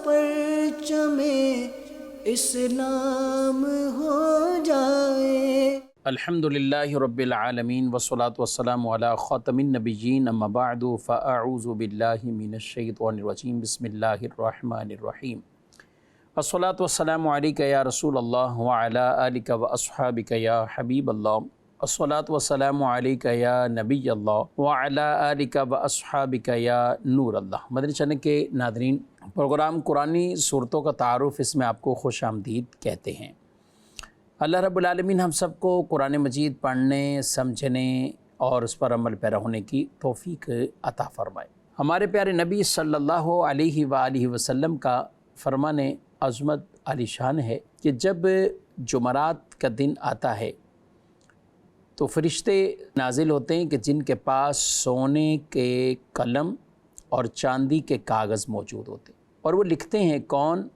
پرچم اسلام ہو جائے۔ الحمدللہ رب العالمین والصلاة والسلام علی خاتم النبیین اما بعد فاعوذ باللہ من الشیطان الرجیم بسم اللہ الرحمن الرحیم۔ الصلاة والسلام علیک یا رسول اللہ وعلی آلک واصحابک یا حبیب اللہ۔ الصلاة والسلام علیک یا نبی اللہ وعلی آلک واصحابک یا نور اللہ۔ مدنی چینل کے ناظرین، پروگرام قرآنی صورتوں کا تعارف، اس میں آپ کو خوش آمدید کہتے ہیں۔ اللہ رب العالمین ہم سب کو قرآن مجید پڑھنے، سمجھنے اور اس پر عمل پیرا ہونے کی توفیق عطا فرمائے۔ ہمارے پیارے نبی صلی اللہ علیہ وآلہ وسلم کا فرمان عظمت عالی شان ہے کہ جب جمعرات کا دن آتا ہے تو فرشتے نازل ہوتے ہیں کہ جن کے پاس سونے کے قلم اور چاندی کے کاغذ موجود ہوتے ہیں، اور وہ لکھتے ہیں کون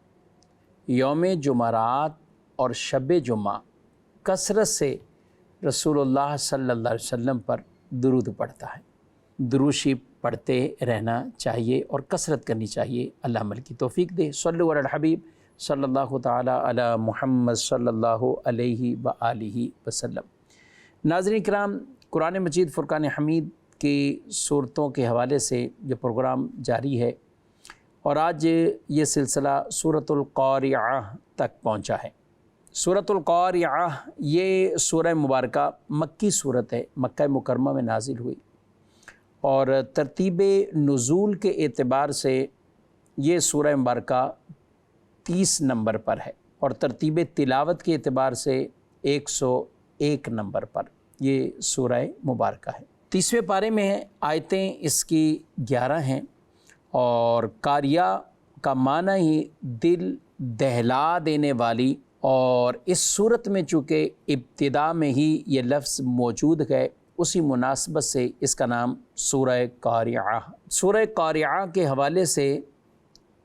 یوم جمعرات اور شب جمعہ کثرت سے رسول اللہ صلی اللہ علیہ وسلم پر درود پڑھتا ہے۔ درود شریف پڑھتے رہنا چاہیے اور کثرت کرنی چاہیے۔ اللہ عمل کی توفیق دے۔ صلو علی الحبیب صلی اللہ تعالی علی محمد صلی اللہ علیہ وآلہ وسلم۔ ناظرین کرام، قرآن مجید فرقان حمید کی صورتوں کے حوالے سے یہ پروگرام جاری ہے، اور آج یہ سلسلہ سورۃ القاریعہ تک پہنچا ہے۔ سورۃ القاریعہ یہ سورہ مبارکہ مکی صورت ہے، مکہ مکرمہ میں نازل ہوئی، اور ترتیب نزول کے اعتبار سے یہ سورہ مبارکہ 30 نمبر پر ہے، اور ترتیب تلاوت کے اعتبار سے 101 نمبر پر یہ سورہ مبارکہ ہے۔ 30ویں پارے میں آیتیں اس کی 11 ہیں، اور قاریہ کا معنی ہی دل دہلا دینے والی، اور اس صورت میں چونکہ ابتدا میں ہی یہ لفظ موجود ہے، اسی مناسبت سے اس کا نام سورہ قاریعہ۔ سورہ قاریعہ کے حوالے سے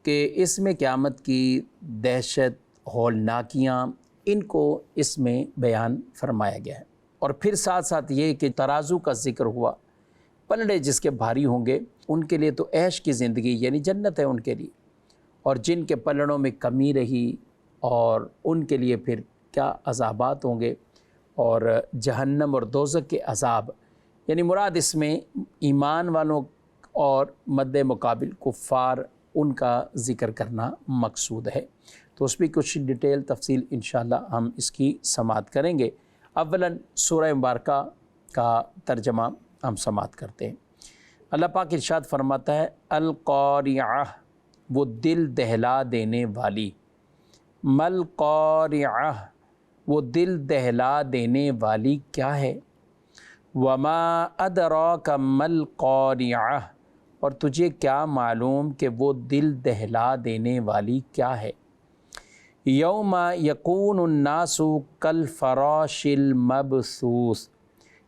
کہ اس میں قیامت کی دہشت، ہولناکیاں، ان کو اس میں بیان فرمایا گیا ہے، اور پھر ساتھ ساتھ یہ کہ ترازو کا ذکر ہوا۔ پلڑے جس کے بھاری ہوں گے ان کے لیے تو عیش کی زندگی یعنی جنت ہے ان کے لیے، اور جن کے پلڑوں میں کمی رہی اور ان کے لیے پھر کیا عذابات ہوں گے، اور جہنم اور دوزخ کے عذاب، یعنی مراد اس میں ایمان والوں اور مد مقابل کفار، ان کا ذکر کرنا مقصود ہے۔ تو اس بھی کچھ ڈیٹیل تفصیل انشاءاللہ ہم اس کی سماعت کریں گے۔ اولاً سورہ مبارکہ کا ترجمہ ہم سماعت کرتے ہیں۔ اللہ پاک ارشاد فرماتا ہے، القاریعہ، وہ دل دہلا دینے والی۔ مل قاریعہ، وہ دل دہلا دینے والی کیا ہے؟ وما ادراک مل قاریعہ، اور تجھے کیا معلوم کہ وہ دل دہلا دینے والی کیا ہے؟ یوم یکون الناس کالفراش المبثوث،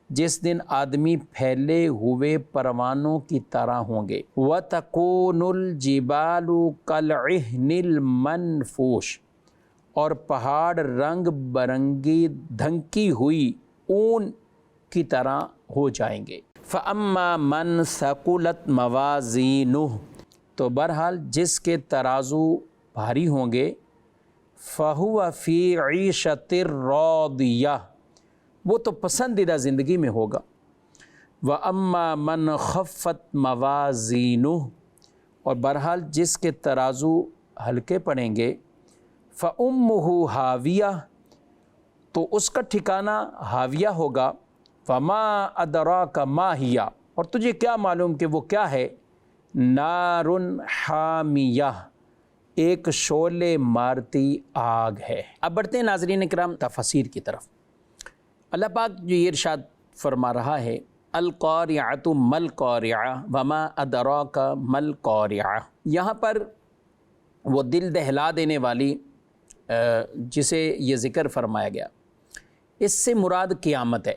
جس دن آدمی پھیلے ہوئے پروانوں کی طرح ہوں گے۔ وَتَكُونُ الْجِبَالُ كَالْعِهْنِ الْمَنْفُوشِ، اور پہاڑ رنگ برنگی دھنکی ہوئی اون کی طرح ہو جائیں گے۔ فَأَمَّا مَنْ ثَقُلَتْ مَوَازِينُهُ، تو بہرحال جس کے ترازو بھاری ہوں گے، فَهُوَ فِي عِيشَةٍ رَاضِيَةٍ، وہ تو پسندیدہ زندگی میں ہوگا۔ وَأَمَّا مَنْ خَفَّتْ مَوَازِينُهُ، اور بہرحال جس کے ترازو ہلکے پڑیں گے، فَأُمُّهُ هَاوِيَةٌ، تو اس کا ٹھکانہ ہاویہ ہوگا۔ وَمَا أَدْرَاكَ مَا هِيَ، اور تجھے کیا معلوم کہ وہ کیا ہے؟ نَارٌ حَامِيَةٌ، ایک شعلے مارتی آگ ہے۔ اب بڑھتے ہیں ناظرین کرام تفسیر کی طرف۔ اللہ پاک جو یہ ارشاد فرما رہا ہے، القاریعۃ مل قاریعہ وما ادراک مل قاریعہ، یہاں پر وہ دل دہلا دینے والی جسے یہ ذکر فرمایا گیا، اس سے مراد قیامت ہے،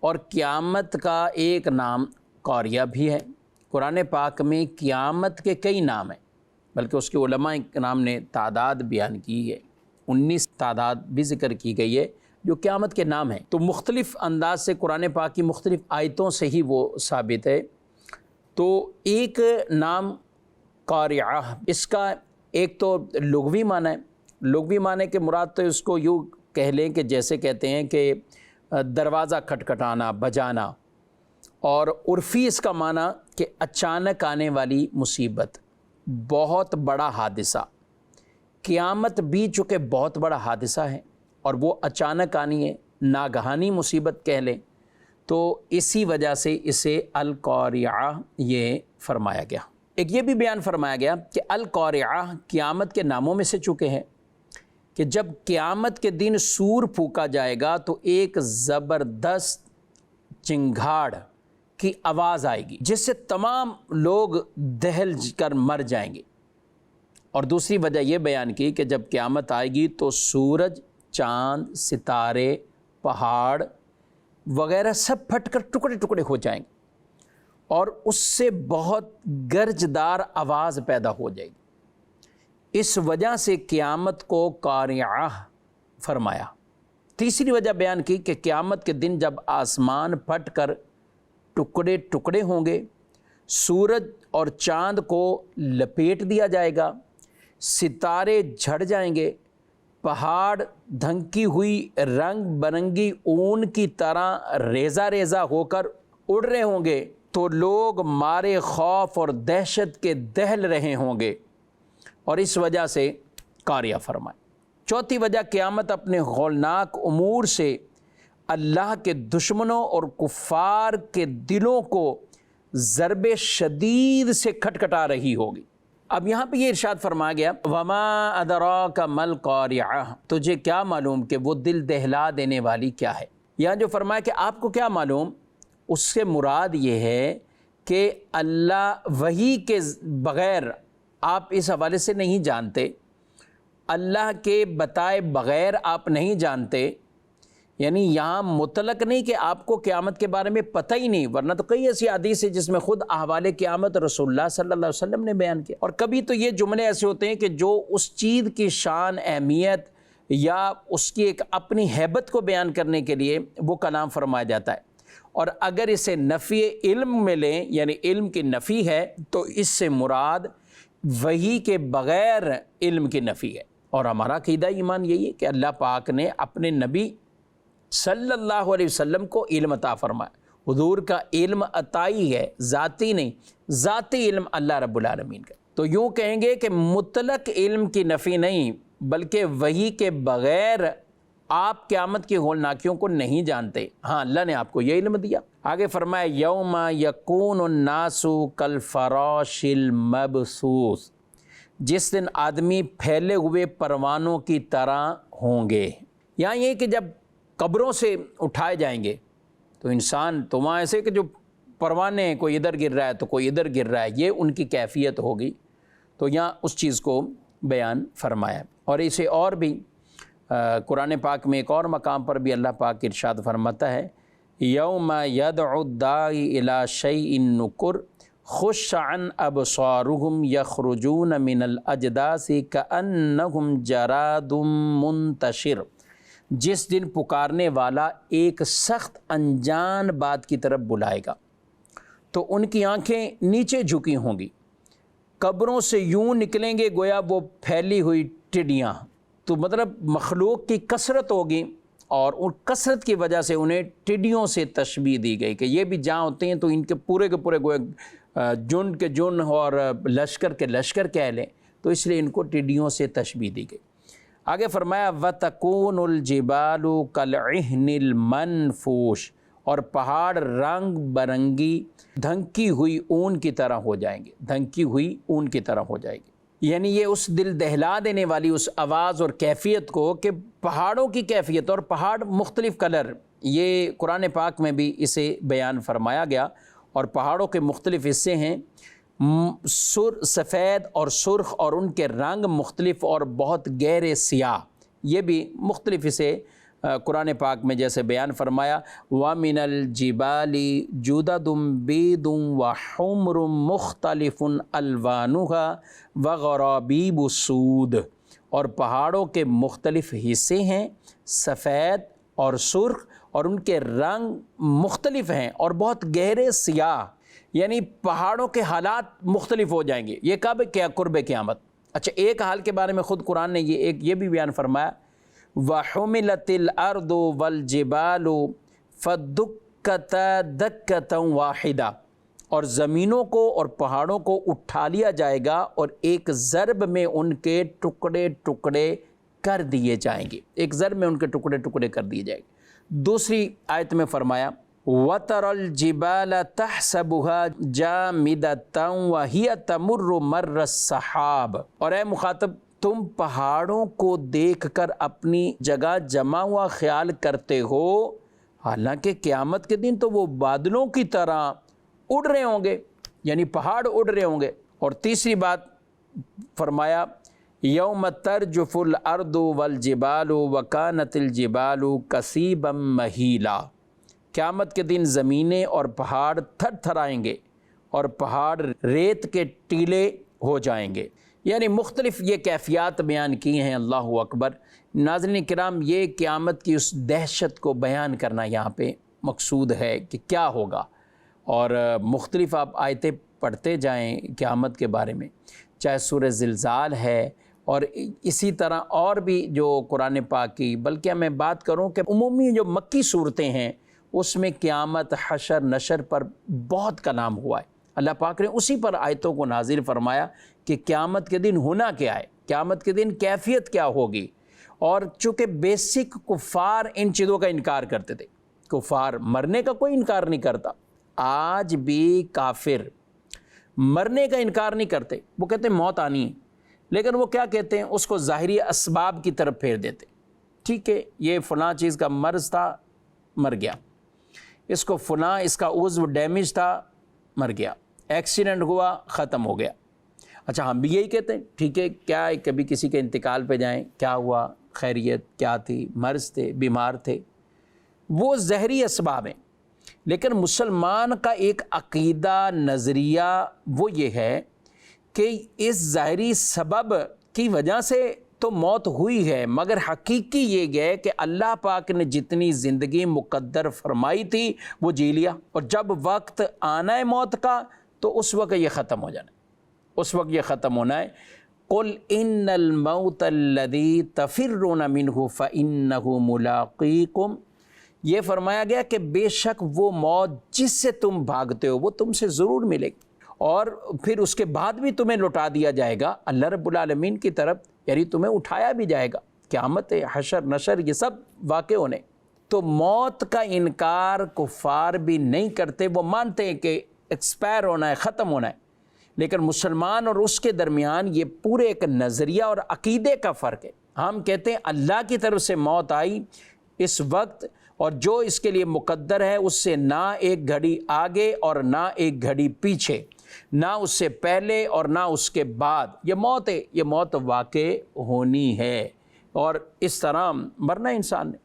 اور قیامت کا ایک نام قاریہ بھی ہے۔ قرآن پاک میں قیامت کے کئی نام ہیں، بلکہ اس کے علماء کرام نے تعداد بیان کی ہے، 19 تعداد بھی ذکر کی گئی ہے جو قیامت کے نام ہیں۔ تو مختلف انداز سے قرآن پاک کی مختلف آیتوں سے ہی وہ ثابت ہے۔ تو ایک نام قاریعہ، اس کا ایک تو لغوی معنی ہے، لغوی معنی کے مراد تو اس کو یوں کہہ لیں کہ جیسے کہتے ہیں کہ دروازہ کھٹکھٹانا، بجانا، اور عرفی اس کا معنی کہ اچانک آنے والی مصیبت، بہت بڑا حادثہ۔ قیامت بھی چونکہ بہت بڑا حادثہ ہے اور وہ اچانک آنی ہے، ناگہانی مصیبت کہہ لیں، تو اسی وجہ سے اسے القارعہ یہ فرمایا گیا۔ ایک یہ بھی بیان فرمایا گیا کہ القارعہ قیامت کے ناموں میں سے چکے ہیں کہ جب قیامت کے دن سور پھونکا جائے گا تو ایک زبردست چنگھاڑ کی آواز آئے گی جس سے تمام لوگ دہل کر مر جائیں گے۔ اور دوسری وجہ یہ بیان کی کہ جب قیامت آئے گی تو سورج، چاند، ستارے، پہاڑ وغیرہ سب پھٹ کر ٹکڑے ٹکڑے ہو جائیں گے اور اس سے بہت گرجدار آواز پیدا ہو جائے گی۔ اس وجہ سے قیامت کو قارعہ فرمایا۔ تیسری وجہ بیان کی کہ قیامت کے دن جب آسمان پھٹ کر ٹکڑے ٹکڑے ہوں گے، سورج اور چاند کو لپیٹ دیا جائے گا، ستارے جھڑ جائیں گے، پہاڑ دھنکی ہوئی رنگ برنگی اون کی طرح ریزہ ریزہ ہو کر اڑ رہے ہوں گے، تو لوگ مارے خوف اور دہشت کے دہل رہے ہوں گے، اور اس وجہ سے قاریہ فرمائے۔ چوتھی وجہ قیامت اپنے ہولناک امور سے اللہ کے دشمنوں اور کفار کے دلوں کو ضرب شدید سے کھٹکھٹا رہی ہوگی۔ اب یہاں پہ یہ ارشاد فرمایا گیا وما ادراک ما القارعہ، تجھے کیا معلوم کہ وہ دل دہلا دینے والی کیا ہے۔ یہاں جو فرمایا کہ آپ کو کیا معلوم، اس سے مراد یہ ہے کہ اللہ وحی کے بغیر آپ اس حوالے سے نہیں جانتے، اللہ کے بتائے بغیر آپ نہیں جانتے، یعنی یہاں مطلق نہیں کہ آپ کو قیامت کے بارے میں پتہ ہی نہیں، ورنہ تو کئی ایسی حدیث ہے جس میں خود احوال قیامت رسول اللہ صلی اللہ علیہ وسلم نے بیان کیا۔ اور کبھی تو یہ جملے ایسے ہوتے ہیں کہ جو اس چیز کی شان، اہمیت یا اس کی ایک اپنی ہیبت کو بیان کرنے کے لیے وہ کلام فرمایا جاتا ہے، اور اگر اسے نفی علم میں لیں، یعنی علم کی نفی ہے، تو اس سے مراد وحی کے بغیر علم کی نفی ہے۔ اور ہمارا عقیدہ ایمان یہی ہے کہ اللہ پاک نے اپنے نبی صلی اللہ علیہ وسلم کو علم عطا فرمایا۔ حضور کا علم عطائی ہے، ذاتی نہیں، ذاتی علم اللہ رب العالمین کا۔ تو یوں کہیں گے کہ مطلق علم کی نفی نہیں، بلکہ وحی کے بغیر آپ قیامت کی ہولناکیوں کو نہیں جانتے، ہاں اللہ نے آپ کو یہ علم دیا۔ آگے فرمایا یوم یکون الناس کالفراش المبثوث، جس دن آدمی پھیلے ہوئے پروانوں کی طرح ہوں گے۔ یہاں یہ کہ جب قبروں سے اٹھائے جائیں گے تو انسان تو وہاں ایسے کہ جو پروانے ہیں، کوئی ادھر گر رہا ہے تو کوئی ادھر گر رہا ہے، یہ ان کی کیفیت ہوگی۔ تو یہاں اس چیز کو بیان فرمایا، اور اسے اور بھی قرآن پاک میں ایک اور مقام پر بھی اللہ پاک ارشاد فرماتا ہے یوم یدعو الداعی الی شیء نکر خش عن ابصارهم یخرجون من الاجداث کأنہم جراد منتشر، جس دن پکارنے والا ایک سخت انجان بات کی طرف بلائے گا تو ان کی آنکھیں نیچے جھکی ہوں گی، قبروں سے یوں نکلیں گے گویا وہ پھیلی ہوئی ٹڈیاں۔ تو مطلب مخلوق کی کثرت ہوگی، اور ان کثرت کی وجہ سے انہیں ٹڈیوں سے تشبیہ دی گئی کہ یہ بھی جہاں ہوتے ہیں تو ان کے پورے گویا جن کے جن اور لشکر کے لشکر کہہ لیں، تو اس لیے ان کو ٹڈیوں سے تشبیہ دی گئی۔ آگے فرمایا وَتَكُونُ الْجِبَالُ كَالْعِهْنِ الْمَنْفُوشِ، اور پہاڑ رنگ برنگی دھنکی ہوئی اون کی طرح ہو جائیں گے، دھنکی ہوئی اون کی طرح ہو جائے گی۔ یعنی یہ اس دل دہلا دینے والی اس آواز اور کیفیت کو کہ پہاڑوں کی کیفیت، اور پہاڑ مختلف کلر، یہ قرآن پاک میں بھی اسے بیان فرمایا گیا، اور پہاڑوں کے مختلف حصے ہیں، سفید اور سرخ، اور ان کے رنگ مختلف اور بہت گہرے سیاہ، یہ بھی مختلف اسے قرآن پاک میں جیسے بیان فرمایا وَمِنَ الْجِبَالِ جُدَدٌ بِيضٌ وَحُمْرٌ مُخْتَلِفٌ أَلْوَانُهَا وَغَرَابِيبُ السُّودُ، اور پہاڑوں کے مختلف حصے ہیں، سفید اور سرخ، اور ان کے رنگ مختلف ہیں اور بہت گہرے سیاہ، یعنی پہاڑوں کے حالات مختلف ہو جائیں گے۔ یہ کب کیا قرب قیامت۔ اچھا ایک حال کے بارے میں خود قرآن نے یہ بھی بیان فرمایا وَحُمِلَتِ الْأَرْضُ وَالْجِبَالُ فَدُّكَّتَا دَكَّةً وَاحِدَةً، اور زمینوں کو اور پہاڑوں کو اٹھا لیا جائے گا اور ایک ضرب میں ان کے ٹکڑے ٹکڑے کر دیے جائیں گے، ایک ضرب میں ان کے ٹکڑے ٹکڑے کر دیے جائیں گے۔ دوسری آیت میں فرمایا وَتَرَى الْجِبَالَ تَحْسَبُهَا جَامِدَةً وَهِيَ تَمُرُّ مَرَّ السَّحَابِ، اور اے مخاطب تم پہاڑوں کو دیکھ کر اپنی جگہ جمع ہوا خیال کرتے ہو، حالانکہ قیامت کے دن تو وہ بادلوں کی طرح اڑ رہے ہوں گے، یعنی پہاڑ اڑ رہے ہوں گے۔ اور تیسری بات فرمایا یوم ترجف الارض والجبال وکانت الجبال کثیبا مہیلا، قیامت کے دن زمینیں اور پہاڑ تھر تھرائیں گے اور پہاڑ ریت کے ٹیلے ہو جائیں گے، یعنی مختلف یہ کیفیات بیان کی ہیں۔ اللہ اکبر۔ ناظرین کرام، یہ قیامت کی اس دہشت کو بیان کرنا یہاں پہ مقصود ہے کہ کیا ہوگا، اور مختلف آپ آیتیں پڑھتے جائیں قیامت کے بارے میں، چاہے سورہ زلزال ہے اور اسی طرح اور بھی جو قرآن پاک کی، بلکہ میں بات کروں کہ عمومی جو مکی صورتیں ہیں اس میں قیامت، حشر، نشر پر بہت کلام ہوا ہے۔ اللہ پاک نے اسی پر آیتوں کو نازل فرمایا کہ قیامت کے دن ہونا کیا ہے، قیامت کے دن کیفیت کیا ہوگی۔ اور چونکہ بیسک کفار ان چیزوں کا انکار کرتے تھے، کفار مرنے کا کوئی انکار نہیں کرتا، آج بھی کافر مرنے کا انکار نہیں کرتے، وہ کہتے ہیں موت آنی ہے، لیکن وہ کیا کہتے ہیں، اس کو ظاہری اسباب کی طرف پھیر دیتے۔ ٹھیک ہے، یہ فلاں چیز کا مرض تھا، مر گیا، اس کو فلاں اس کا عضو ڈیمیج تھا، مر گیا، ایکسیڈنٹ ہوا، ختم ہو گیا۔ اچھا ہم بھی یہی کہتے ہیں، ٹھیک ہے، کیا کبھی کسی کے انتقال پہ جائیں، کیا ہوا، خیریت کیا تھی، مرض تھے، بیمار تھے، وہ ظاہری اسباب ہیں۔ لیکن مسلمان کا ایک عقیدہ، نظریہ وہ یہ ہے کہ اس ظاہری سبب کی وجہ سے تو موت ہوئی ہے، مگر حقیقی یہ ہے کہ اللہ پاک نے جتنی زندگی مقدر فرمائی تھی وہ جی لیا، اور جب وقت آنا ہے موت کا تو اس وقت یہ ختم ہو جانا ہے، اس وقت یہ ختم ہونا ہے۔ قُلْ إِنَّ الْمَوْتَ الَّذِي تَفِرُّونَ مِنْهُ فَإِنَّهُ مُلَاقِيكُمْ، یہ فرمایا گیا کہ بے شک وہ موت جس سے تم بھاگتے ہو وہ تم سے ضرور ملے گی، اور پھر اس کے بعد بھی تمہیں لوٹا دیا جائے گا اللہ رب العالمین کی طرف، یعنی تمہیں اٹھایا بھی جائے گا۔ قیامت، حشر، نشر، یہ سب واقع ہونے۔ تو موت کا انکار کفار بھی نہیں کرتے، وہ مانتے ہیں کہ ایکسپائر ہونا ہے، ختم ہونا ہے، لیکن مسلمان اور اس کے درمیان یہ پورے ایک نظریہ اور عقیدے کا فرق ہے۔ ہم کہتے ہیں اللہ کی طرف سے موت آئی اس وقت، اور جو اس کے لیے مقدر ہے اس سے نہ ایک گھڑی آگے اور نہ ایک گھڑی پیچھے، نہ اس سے پہلے اور نہ اس کے بعد، یہ موت ہے، یہ موت واقع ہونی ہے، اور اس طرح مرنا انسان نے۔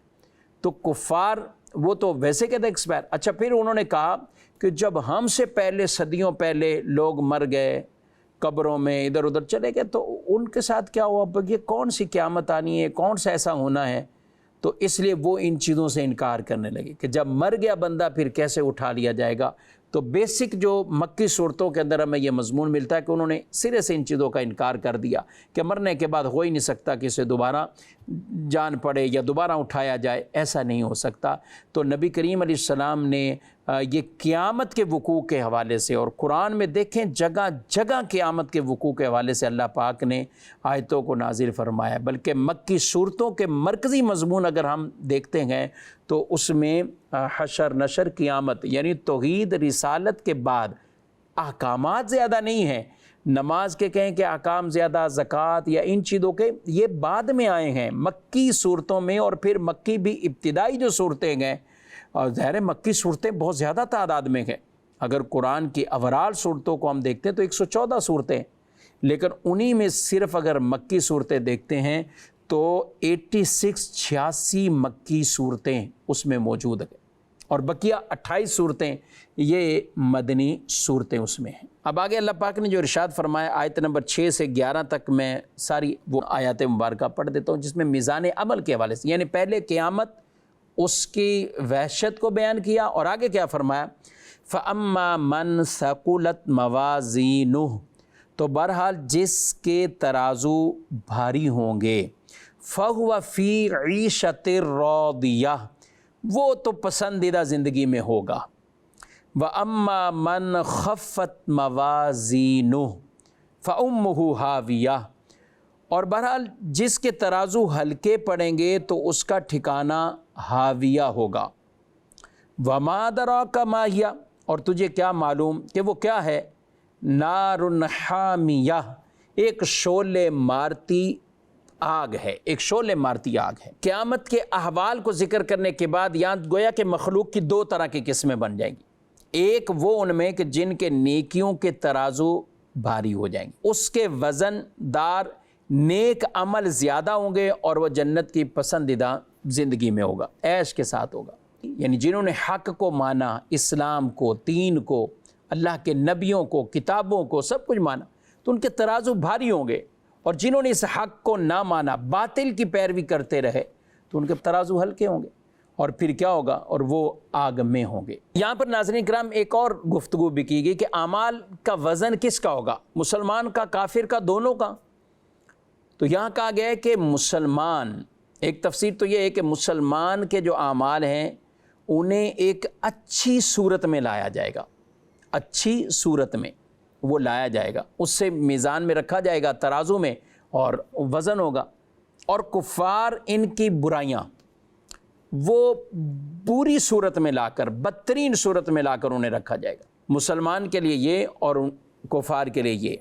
تو کفار وہ تو ویسے کہتے ایکسپائر۔ اچھا پھر انہوں نے کہا کہ جب ہم سے پہلے، صدیوں پہلے لوگ مر گئے، قبروں میں ادھر ادھر چلے گئے، تو ان کے ساتھ کیا ہوا، یہ کون سی قیامت آنی ہے، کون سا ایسا ہونا ہے؟ تو اس لیے وہ ان چیزوں سے انکار کرنے لگے کہ جب مر گیا بندہ پھر کیسے اٹھا لیا جائے گا۔ تو بیسک جو مکی صورتوں کے اندر ہمیں یہ مضمون ملتا ہے کہ انہوں نے سرے سے ان چیزوں کا انکار کر دیا کہ مرنے کے بعد ہو ہی نہیں سکتا کہ اسے دوبارہ جان پڑے یا دوبارہ اٹھایا جائے، ایسا نہیں ہو سکتا۔ تو نبی کریم علیہ السلام نے یہ قیامت کے وقوع کے حوالے سے، اور قرآن میں دیکھیں جگہ جگہ قیامت کے وقوع کے حوالے سے اللہ پاک نے آیتوں کو نازل فرمایا، بلکہ مکی صورتوں کے مرکزی مضمون اگر ہم دیکھتے ہیں تو اس میں حشر، نشر، قیامت، یعنی توحید، رسالت کے بعد احکامات زیادہ نہیں ہیں۔ نماز کے کہیں کہ احکام زیادہ، زکوٰۃ یا ان چیزوں کے یہ بعد میں آئے ہیں مکی صورتوں میں، اور پھر مکی بھی ابتدائی جو صورتیں ہیں، اور ظاہر مکی صورتیں بہت زیادہ تعداد میں ہیں۔ اگر قرآن کی اوورال صورتوں کو ہم دیکھتے ہیں تو 114 صورتیں، لیکن انہی میں صرف اگر مکی صورتیں دیکھتے ہیں تو 86 مکی صورتیں اس میں موجود ہیں، اور بقیہ 28 صورتیں یہ مدنی صورتیں اس میں ہیں۔ اب آگے اللہ پاک نے جو ارشاد فرمایا آیت نمبر 6 سے 11 تک، میں ساری وہ آیات مبارکہ پڑھ دیتا ہوں جس میں میزان عمل کے حوالے سے، یعنی پہلے قیامت، اس کی وحشت کو بیان کیا، اور آگے کیا فرمایا، فَأَمَّا مَنْ ثَقُلَتْ مَوَازِينُهُ، تو بہرحال جس کے ترازو بھاری ہوں گے فَهُوَ فِي عِيشَةٍ رَاضِيَةٍ، وہ تو پسندیدہ زندگی میں ہوگا۔ وَأَمَّا مَنْ خَفَّتْ مَوَازِينُهُ فَأُمُّهُ هَاوِيَةٌ، اور بہرحال جس کے ترازو ہلکے پڑیں گے تو اس کا ٹھکانہ ہاویہ ہوگا۔ وَمَا أَدْرَاكَ مَا هِيَ، اور تجھے کیا معلوم کہ وہ کیا ہے؟ نَارٌ حَامِيَةٌ، ایک شعلے مارتی آگ ہے، ایک شعلے مارتی آگ ہے۔ قیامت کے احوال کو ذکر کرنے کے بعد یہاں گویا کہ مخلوق کی دو طرح کی قسمیں بن جائیں گی۔ ایک وہ ان میں کہ جن کے نیکیوں کے ترازو بھاری ہو جائیں گے، اس کے وزن دار نیک عمل زیادہ ہوں گے، اور وہ جنت کی پسندیدہ زندگی میں ہوگا، عیش کے ساتھ ہوگا۔ یعنی جنہوں نے حق کو مانا، اسلام کو، دین کو، اللہ کے نبیوں کو، کتابوں کو، سب کچھ مانا، تو ان کے ترازو بھاری ہوں گے، اور جنہوں نے اس حق کو نہ مانا، باطل کی پیروی کرتے رہے، تو ان کے ترازو ہلکے ہوں گے، اور پھر کیا ہوگا؟ اور وہ آگ میں ہوں گے۔ یہاں پر ناظرین کرام ایک اور گفتگو بھی کی گئی کہ اعمال کا وزن کس کا ہوگا؟ مسلمان کا، کافر کا، دونوں کا؟ تو یہاں کہا گیا ہے کہ مسلمان، ایک تفسیر تو یہ ہے کہ مسلمان کے جو اعمال ہیں انہیں ایک اچھی صورت میں لایا جائے گا، اچھی صورت میں وہ لایا جائے گا، اس سے میزان میں رکھا جائے گا، ترازو میں، اور وزن ہوگا۔ اور کفار ان کی برائیاں وہ بری صورت میں لا کر، بدترین صورت میں لا کر انہیں رکھا جائے گا، مسلمان کے لیے یہ اور کفار کے لیے یہ۔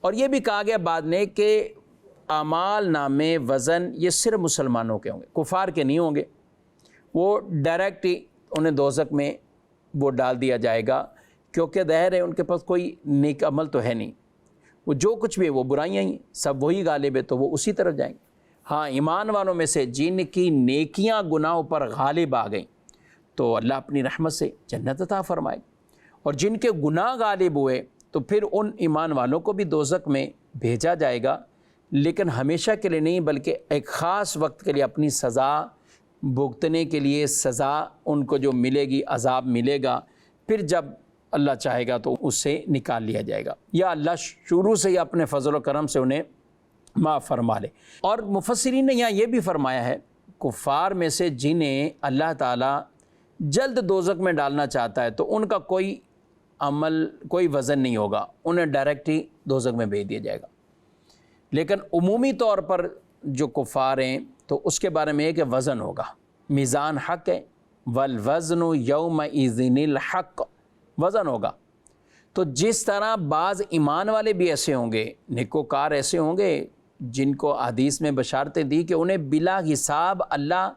اور یہ بھی کہا گیا بعد میں کہ اعمال نامے وزن یہ صرف مسلمانوں کے ہوں گے، کفار کے نہیں ہوں گے، وہ ڈائریکٹ ہی انہیں دوزخ میں وہ ڈال دیا جائے گا، کیونکہ ظاہر ہے ان کے پاس کوئی نیک عمل تو ہے نہیں، وہ جو کچھ بھی ہے وہ برائیاں ہی، سب وہی غالب ہے، تو وہ اسی طرف جائیں گے۔ ہاں، ایمان والوں میں سے جن کی نیکیاں گناہوں پر غالب آ گئیں تو اللہ اپنی رحمت سے جنت عطا فرمائے، اور جن کے گناہ غالب ہوئے تو پھر ان ایمان والوں کو بھی دوزخ میں بھیجا جائے گا، لیکن ہمیشہ کے لیے نہیں، بلکہ ایک خاص وقت کے لیے اپنی سزا بھگتنے کے لیے، سزا ان کو جو ملے گی، عذاب ملے گا، پھر جب اللہ چاہے گا تو اس سے نکال لیا جائے گا، یا اللہ شروع سے ہی اپنے فضل و کرم سے انہیں معاف فرما لے۔ اور مفسرین نے یہاں یہ بھی فرمایا ہے، کفار میں سے جنہیں اللہ تعالیٰ جلد دوزخ میں ڈالنا چاہتا ہے تو ان کا کوئی عمل، کوئی وزن نہیں ہوگا، انہیں ڈائریکٹ ہی دوزخ میں بھیج دیا جائے گا۔ لیکن عمومی طور پر جو کفار ہیں تو اس کے بارے میں یہ کہ وزن ہوگا، میزان حق ہے، والوزن یومئذ الحق، وزن ہوگا۔ تو جس طرح بعض ایمان والے بھی ایسے ہوں گے، نیکوکار ایسے ہوں گے جن کو حدیث میں بشارتیں دی کہ انہیں بلا حساب اللہ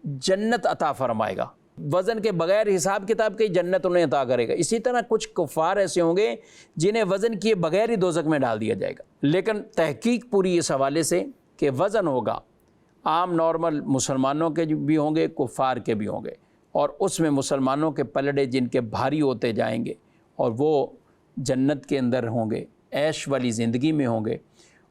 جنت عطا فرمائے گا، وزن کے بغیر حساب کتاب کے جنت انہیں عطا کرے گا۔ اسی طرح کچھ کفار ایسے ہوں گے جنہیں وزن کیے بغیر ہی دوزخ میں ڈال دیا جائے گا۔ لیکن تحقیق پوری اس حوالے سے کہ وزن ہوگا، عام نارمل مسلمانوں کے بھی ہوں گے، کفار کے بھی ہوں گے، اور اس میں مسلمانوں کے پلڑے جن کے بھاری ہوتے جائیں گے، اور وہ جنت کے اندر ہوں گے، عیش والی زندگی میں ہوں گے،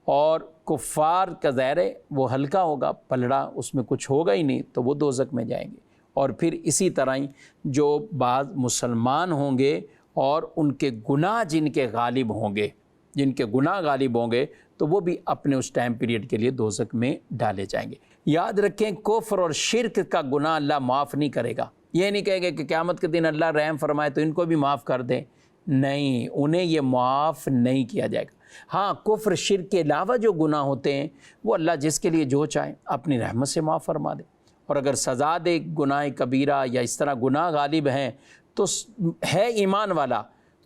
اور کفار کا ظاہر ہے وہ ہلکا ہوگا، پلڑا اس میں کچھ ہوگا ہی نہیں، تو وہ دوزخ میں جائیں گے۔ اور پھر اسی طرح ہی جو بعض مسلمان ہوں گے اور ان کے گناہ جن کے غالب ہوں گے، جن کے گناہ غالب ہوں گے، تو وہ بھی اپنے اس ٹائم پیریڈ کے لیے دوزخ میں ڈالے جائیں گے۔ یاد رکھیں، کفر اور شرک کا گناہ اللہ معاف نہیں کرے گا۔ یہ نہیں کہے گا کہ قیامت کے دن اللہ رحم فرمائے تو ان کو بھی معاف کر دے، نہیں، انہیں یہ معاف نہیں کیا جائے گا۔ ہاں، کفر شرک کے علاوہ جو گناہ ہوتے ہیں وہ اللہ جس کے لیے جو چاہے اپنی رحمت سے معاف فرما دے، اور اگر سزا دے گناہ کبیرہ یا اس طرح گناہ غالب ہیں تو ہے ایمان والا،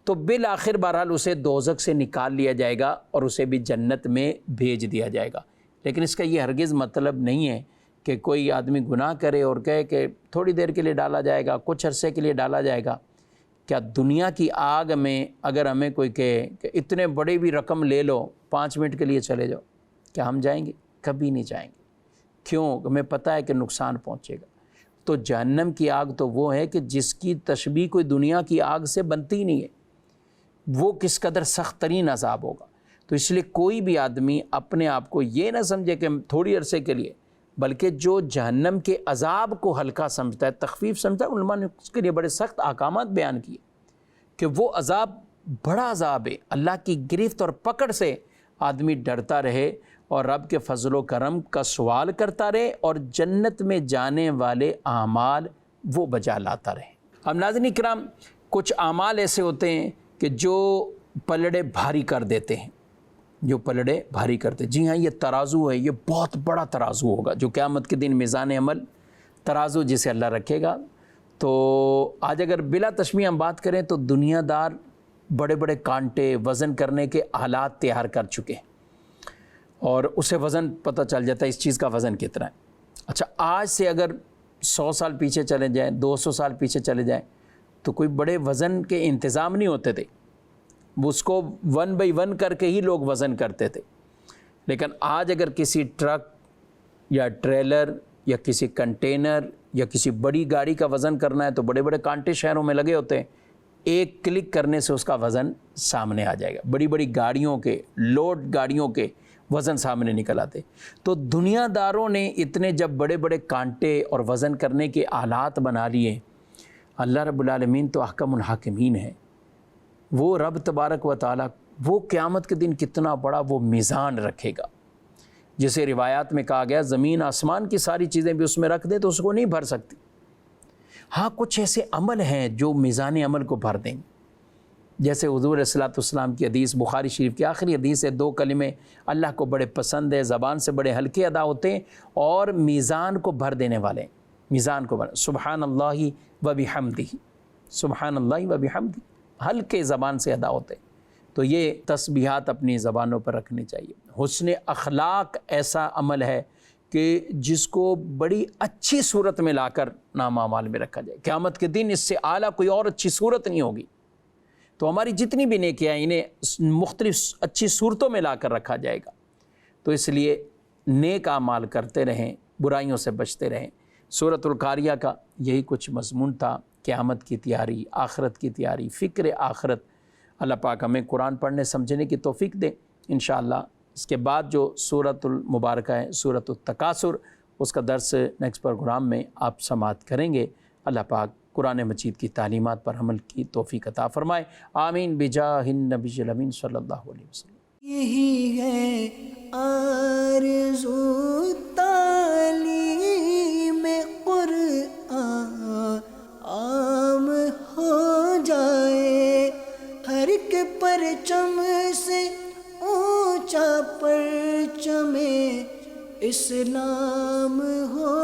تو بالآخر بہرحال اسے دوزخ سے نکال لیا جائے گا اور اسے بھی جنت میں بھیج دیا جائے گا۔ لیکن اس کا یہ ہرگز مطلب نہیں ہے کہ کوئی آدمی گناہ کرے اور کہے کہ تھوڑی دیر کے لیے ڈالا جائے گا، کچھ عرصے کے لیے ڈالا جائے گا۔ کیا دنیا کی آگ میں اگر ہمیں کوئی کہے کہ اتنے بڑی بھی رقم لے لو، 5 منٹ کے لیے چلے جاؤ، کیا ہم جائیں گے؟ کبھی نہیں جائیں گے۔ کیوں؟ ہمیں پتہ ہے کہ نقصان پہنچے گا۔ تو جہنم کی آگ تو وہ ہے کہ جس کی تشبیہ کوئی دنیا کی آگ سے بنتی نہیں ہے، وہ کس قدر سخت ترین عذاب ہوگا۔ تو اس لیے کوئی بھی آدمی اپنے آپ کو یہ نہ سمجھے کہ تھوڑی عرصے کے لیے، بلکہ جو جہنم کے عذاب کو ہلکا سمجھتا ہے، تخفیف سمجھتا ہے، علماء نے اس کے لیے بڑے سخت احکامات بیان کیے کہ وہ عذاب بڑا عذاب ہے، اللہ کی گرفت اور پکڑ سے آدمی ڈرتا رہے اور رب کے فضل و کرم کا سوال کرتا رہے اور جنت میں جانے والے اعمال وہ بجا لاتا رہے۔ اب ناظرین کرام، کچھ اعمال ایسے ہوتے ہیں کہ جو پلڑے بھاری کر دیتے ہیں، جو پلڑے بھاری کرتے ہیں۔ جی ہاں، یہ ترازو ہے، یہ بہت بڑا ترازو ہوگا جو قیامت کے دن میزان عمل ترازو جسے اللہ رکھے گا۔ تو آج اگر بلا تشمیہ ہم بات کریں تو دنیا دار بڑے بڑے کانٹے وزن کرنے کے آلات تیار کر چکے ہیں اور اسے وزن پتہ چل جاتا ہے اس چیز کا وزن کتنا ہے۔ اچھا، آج سے اگر 100 سال پیچھے چلے جائیں، 200 سال پیچھے چلے جائیں تو کوئی بڑے وزن کے انتظام نہیں ہوتے تھے، وہ اس کو 1 بائی 1 کر کے ہی لوگ وزن کرتے تھے۔ لیکن آج اگر کسی ٹرک یا ٹریلر یا کسی کنٹینر یا کسی بڑی گاڑی کا وزن کرنا ہے تو بڑے بڑے کانٹے شہروں میں لگے ہوتے ہیں، ایک کلک کرنے سے اس کا وزن سامنے آ جائے گا۔ بڑی بڑی گاڑیوں کے، لوڈ گاڑیوں کے وزن سامنے نکل آتے۔ تو دنیا داروں نے اتنے جب بڑے بڑے کانٹے اور وزن کرنے کے آلات بنا لیے، اللہ رب العالمین تو احکم الحاکمین ہے، وہ رب تبارک و تعالیٰ وہ قیامت کے دن کتنا بڑا وہ میزان رکھے گا، جسے روایات میں کہا گیا زمین آسمان کی ساری چیزیں بھی اس میں رکھ دے تو اس کو نہیں بھر سکتی۔ ہاں، کچھ ایسے عمل ہیں جو میزان عمل کو بھر دیں گے، جیسے حضور علیہ الصلوۃ والسلام کی حدیث، بخاری شریف کی آخری حدیث ہے، 2 کلمے اللہ کو بڑے پسند ہے، زبان سے بڑے ہلکے ادا ہوتے ہیں اور میزان کو بھر دینے والے ہیں۔ میزان کو بھر، سبحان اللہ و بحمدہ، سبحان اللہ و بحمدہ، ہلکے زبان سے ادا ہوتے ہیں۔ تو یہ تسبیحات اپنی زبانوں پر رکھنی چاہیے۔ حسن اخلاق ایسا عمل ہے کہ جس کو بڑی اچھی صورت میں لا کر نام اعمال میں رکھا جائے، قیامت کے دن اس سے اعلیٰ کوئی اور اچھی صورت نہیں ہوگی۔ تو ہماری جتنی بھی نیکیاں انہیں مختلف اچھی صورتوں میں لا کر رکھا جائے گا۔ تو اس لیے نیک اعمال کرتے رہیں، برائیوں سے بچتے رہیں۔ سورۃ القاریہ کا یہی کچھ مضمون تھا، قیامت کی تیاری، آخرت کی تیاری، فکر آخرت۔ اللہ پاک ہمیں قرآن پڑھنے سمجھنے کی توفیق دے انشاءاللہ۔ اس کے بعد جو سورۃ المبارکہ ہے، سورۃ التکاثر، اس کا درس نیکسٹ پروگرام میں آپ سماعت کریں گے۔ اللہ پاک قرآن مجید کی تعلیمات پر عمل کی توفیق عطا فرمائے، آمین بجاہ النبی الامین صلی اللہ علیہ وسلم۔ یہی ہے آرزو تعلیم قرآن عام ہو جائے، ہر ایک پرچم سے اونچا پرچم اسلام ہو